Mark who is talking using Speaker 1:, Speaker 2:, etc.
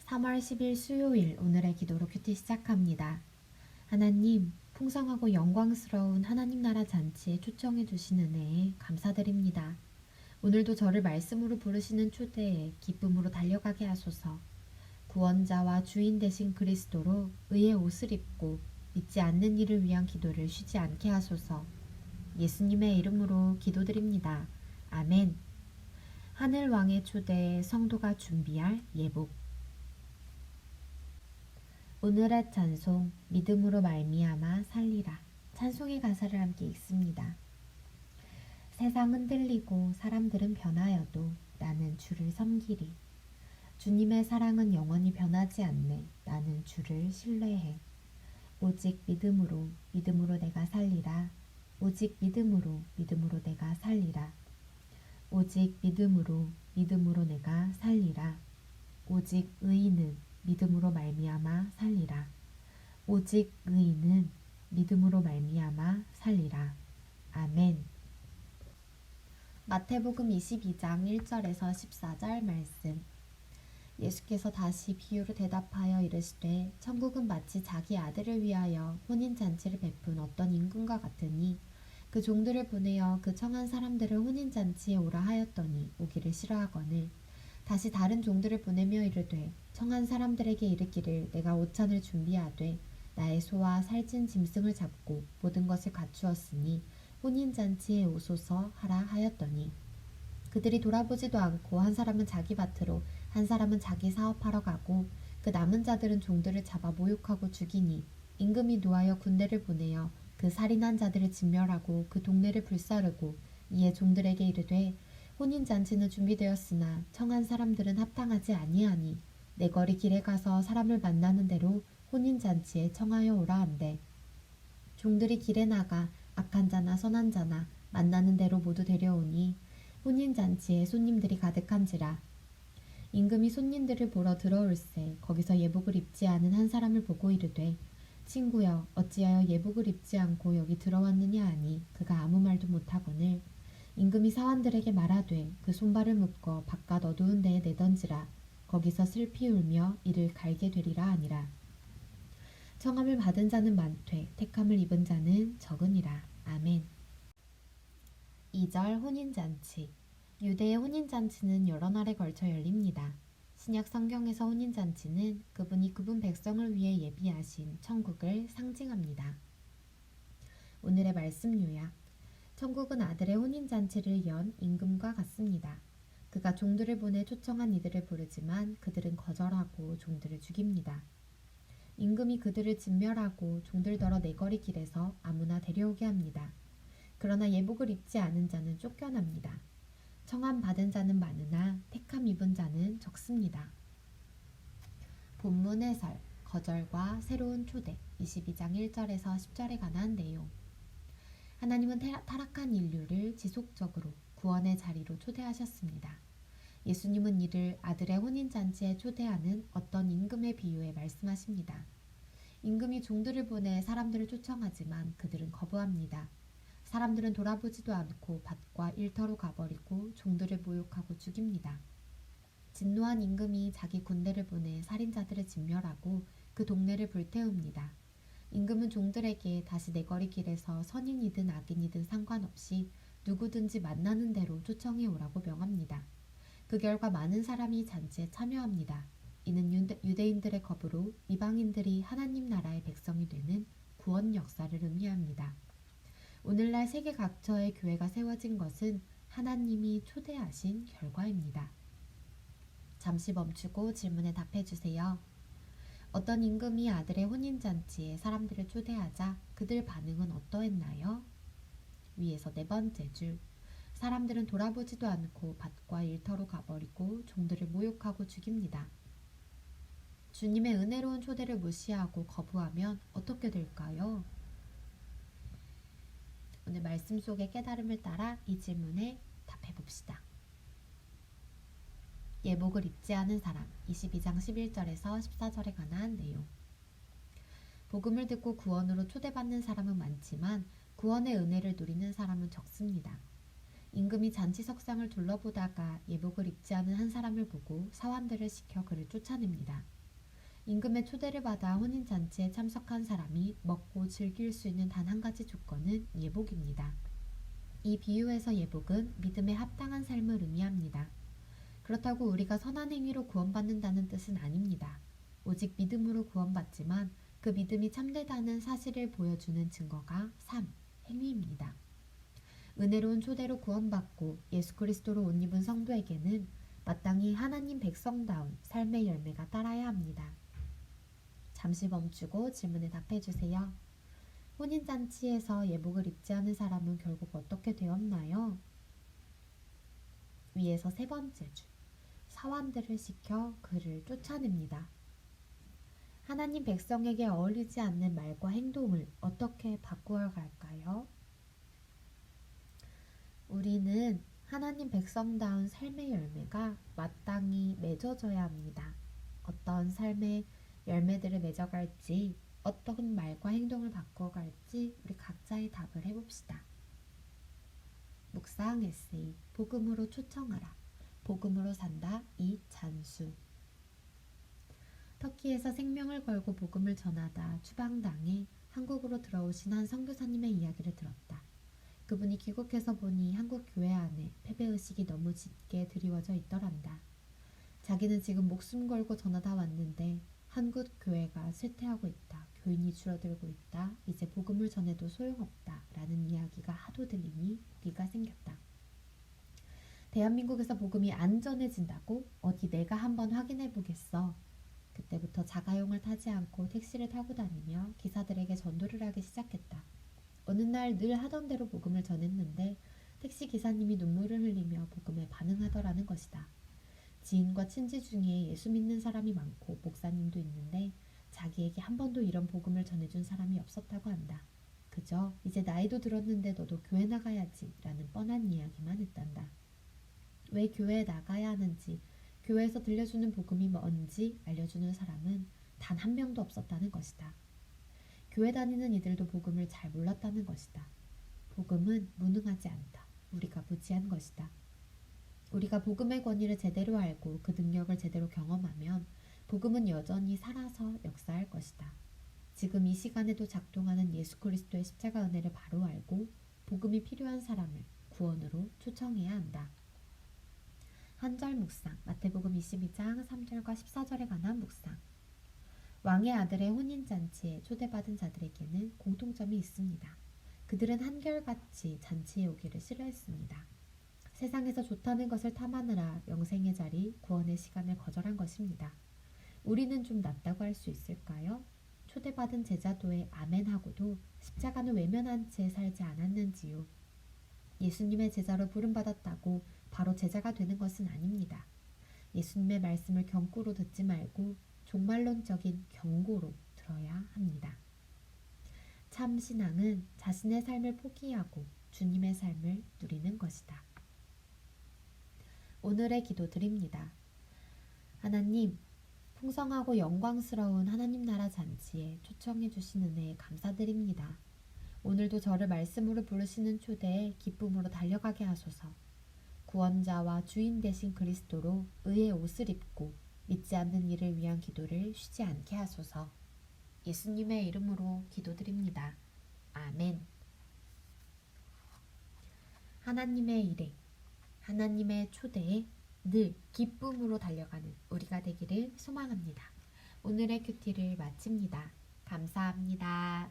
Speaker 1: 3월 10일 수요일 오늘의 기도로 큐티 시작합니다. 하나님, 풍성하고 영광스러운 하나님 나라 잔치에 초청해 주신 은혜에 감사드립니다. 오늘도 저를 말씀으로 부르시는 초대에 기쁨으로 달려가게 하소서. 구원자와 주인 되신 그리스도로 의의 옷을 입고 믿지 않는 이를 위한 기도를 쉬지 않게 하소서. 예수님의 이름으로 기도드립니다. 아멘. 하늘왕의 초대에 성도가 준비할 예복. 오늘의 찬송, 믿음으로 말미암아 살리라. 찬송의 가사를 함께 읽습니다. 세상은 흔들리고 사람들은 변하여도 나는 주를 섬기리. 주님의 사랑은 영원히 변하지 않네. 나는 주를 신뢰해. 오직 믿음으로 내가 살리라. 오직 믿음으로 내가 살리라. 오직 믿음으로 내가 살리라. 오직 의인은 믿음으로 말미암아 살리라. 오직 의인은 믿음으로 말미암아 살리라. 아멘. 마태복음 22장 1절에서 14절 말씀. 예수께서 다시 비유로 대답하여 이르시되 천국은 마치 자기 아들을 위하여 혼인잔치를 베푼 어떤 임금과 같으니 그 종들을 보내어 그 청한 사람들을 혼인잔치에 오라 하였더니 오기를 싫어하거늘 다시 다른 종들을 보내며 이르되 청한 사람들에게 이르기를 내가 오찬을 준비하되 나의 소와 살찐 짐승을 잡고 모든 것을 갖추었으니 혼인잔치에 오소서 하라 하였더니 그들이 돌아보지도 않고 한 사람은 자기 밭으로 한 사람은 자기 사업하러 가고 그 남은 자들은 종들을 잡아 모욕하고 죽이니 임금이 노하여 군대를 보내어 그 살인한 자들을 진멸하고 그 동네를 불사르고 이에 종들에게 이르되 혼인잔치는 준비되었으나 청한 사람들은 합당하지 아니하니 내 거리 길에 가서 사람을 만나는 대로 혼인잔치에 청하여 오라 한대. 종들이 길에 나가 악한 자나 선한 자나 만나는 대로 모두 데려오니 혼인잔치에 손님들이 가득한지라. 임금이 손님들을 보러 들어올세 거기서 예복을 입지 않은 한 사람을 보고 이르되 친구여 어찌하여 예복을 입지 않고 여기 들어왔느냐 하니 그가 아무 말도 못하거늘 임금이 사환들에게 말하되 그 손발을 묶어 바깥 어두운 데에 내던지라. 거기서 슬피 울며 이를 갈게 되리라 하니라. 청함을 받은 자는 많되 택함을 입은 자는 적으니라. 아멘. 2절 혼인잔치. 유대의 혼인잔치는 여러 날에 걸쳐 열립니다. 신약 성경에서 혼인잔치는 그분이 그분 백성을 위해 예비하신 천국을 상징합니다. 오늘의 말씀 요약. 천국은 아들의 혼인잔치를 연 임금과 같습니다. 그가 종들을 보내 초청한 이들을 부르지만 그들은 거절하고 종들을 죽입니다. 임금이 그들을 진멸하고 종들더러 내거리 길에서 아무나 데려오게 합니다. 그러나 예복을 입지 않은 자는 쫓겨납니다. 청함 받은 자는 많으나 택함 입은 자는 적습니다. 본문 해설, 거절과 새로운 초대 22장 1절에서 10절에 관한 내용. 하나님은 타락한 인류를 지속적으로 구원의 자리로 초대하셨습니다. 예수님은 이를 아들의 혼인잔치에 초대하는 어떤 임금의 비유에 말씀하십니다. 임금이 종들을 보내 사람들을 초청하지만 그들은 거부합니다. 사람들은 돌아보지도 않고 밭과 일터로 가버리고 종들을 모욕하고 죽입니다. 진노한 임금이 자기 군대를 보내 살인자들을 진멸하고 그 동네를 불태웁니다. 임금은 종들에게 다시 내거리 길에서 선인이든 악인이든 상관없이 누구든지 만나는 대로 초청해 오라고 명합니다. 그 결과 많은 사람이 잔치에 참여합니다. 이는 유대인들의 겁으로 이방인들이 하나님 나라의 백성이 되는 구원 역사를 의미합니다. 오늘날 세계 각처의 교회가 세워진 것은 하나님이 초대하신 결과입니다. 잠시 멈추고 질문에 답해주세요. 어떤 임금이 아들의 혼인잔치에 사람들을 초대하자 그들 반응은 어떠했나요? 위에서 네 번째 줄. 사람들은 돌아보지도 않고 밭과 일터로 가버리고 종들을 모욕하고 죽입니다. 주님의 은혜로운 초대를 무시하고 거부하면 어떻게 될까요? 오늘 말씀 속의 깨달음을 따라 이 질문에 답해봅시다. 예복을 입지 않은 사람 22장 11절에서 14절에 관한 내용. 복음을 듣고 구원으로 초대받는 사람은 많지만 구원의 은혜를 누리는 사람은 적습니다. 임금이 잔치석상을 둘러보다가 예복을 입지 않은 한 사람을 보고 사환들을 시켜 그를 쫓아냅니다. 임금의 초대를 받아 혼인잔치에 참석한 사람이 먹고 즐길 수 있는 단 한 가지 조건은 예복입니다. 이 비유에서 예복은 믿음에 합당한 삶을 의미합니다. 그렇다고 우리가 선한 행위로 구원받는다는 뜻은 아닙니다. 오직 믿음으로 구원받지만 그 믿음이 참되다는 사실을 보여주는 증거가 삶, 행위입니다. 은혜로운 초대로 구원받고 예수 그리스도로 옷 입은 성도에게는 마땅히 하나님 백성다운 삶의 열매가 따라야 합니다. 잠시 멈추고 질문에 답해주세요. 혼인잔치에서 예복을 입지 않은 사람은 결국 어떻게 되었나요? 위에서 세 번째 줄. 사환들을 시켜 그를 쫓아냅니다. 하나님 백성에게 어울리지 않는 말과 행동을 어떻게 바꾸어 갈까요? 우리는 하나님 백성다운 삶의 열매가 마땅히 맺어져야 합니다. 어떤 삶의 열매들을 맺어갈지, 어떤 말과 행동을 바꿔갈지 우리 각자의 답을 해봅시다. 묵상 에세이, 복음으로 초청하라. 복음으로 산다 이찬수. 터키에서 생명을 걸고 복음을 전하다 추방당해 한국으로 들어오신 한 선교사님의 이야기를 들었다. 그분이 귀국해서 보니 한국 교회 안에 패배의식이 너무 짙게 드리워져 있더란다. 자기는 지금 목숨 걸고 전하다 왔는데 한국 교회가 쇠퇴하고 있다. 교인이 줄어들고 있다. 이제 복음을 전해도 소용없다. 라는 이야기가 하도 들리니 오기가 생겼다. 대한민국에서 복음이 안 전해진다고? 어디 내가 한번 확인해 보겠어. 그때부터 자가용을 타지 않고 택시를 타고 다니며 기사들에게 전도를 하기 시작했다. 어느 날 늘 하던 대로 복음을 전했는데 택시 기사님이 눈물을 흘리며 복음에 반응하더라는 것이다. 지인과 친지 중에 예수 믿는 사람이 많고 목사님도 있는데 자기에게 한 번도 이런 복음을 전해준 사람이 없었다고 한다. 그저 이제 나이도 들었는데 너도 교회 나가야지 라는 뻔한 이야기만 했단다. 왜 교회에 나가야 하는지, 교회에서 들려주는 복음이 뭔지 알려주는 사람은 단 한 명도 없었다는 것이다. 교회 다니는 이들도 복음을 잘 몰랐다는 것이다. 복음은 무능하지 않다. 우리가 무지한 것이다. 우리가 복음의 권위를 제대로 알고 그 능력을 제대로 경험하면 복음은 여전히 살아서 역사할 것이다. 지금 이 시간에도 작동하는 예수 그리스도의 십자가 은혜를 바로 알고 복음이 필요한 사람을 구원으로 초청해야 한다. 한절 묵상, 마태복음 22장 3절과 14절에 관한 묵상. 왕의 아들의 혼인잔치에 초대받은 자들에게는 공통점이 있습니다. 그들은 한결같이 잔치에 오기를 싫어했습니다. 세상에서 좋다는 것을 탐하느라 영생의 자리, 구원의 시간을 거절한 것입니다. 우리는 좀 낫다고 할 수 있을까요? 초대받은 제자도에 아멘하고도 십자가는 외면한 채 살지 않았는지요. 예수님의 제자로 부름받았다고 바로 제자가 되는 것은 아닙니다. 예수님의 말씀을 경고로 듣지 말고 종말론적인 경고로 들어야 합니다. 참 신앙은 자신의 삶을 포기하고 주님의 삶을 누리는 것이다. 오늘의 기도 드립니다. 하나님, 풍성하고 영광스러운 하나님 나라 잔치에 초청해 주신 은혜에 감사드립니다. 오늘도 저를 말씀으로 부르시는 초대에 기쁨으로 달려가게 하소서. 구원자와 주인 되신 그리스도로 의의 옷을 입고 믿지 않는 이를 위한 기도를 쉬지 않게 하소서. 예수님의 이름으로 기도드립니다. 아멘. 하나님의 일에, 하나님의 초대에 늘 기쁨으로 달려가는 우리가 되기를 소망합니다. 오늘의 큐티를 마칩니다. 감사합니다.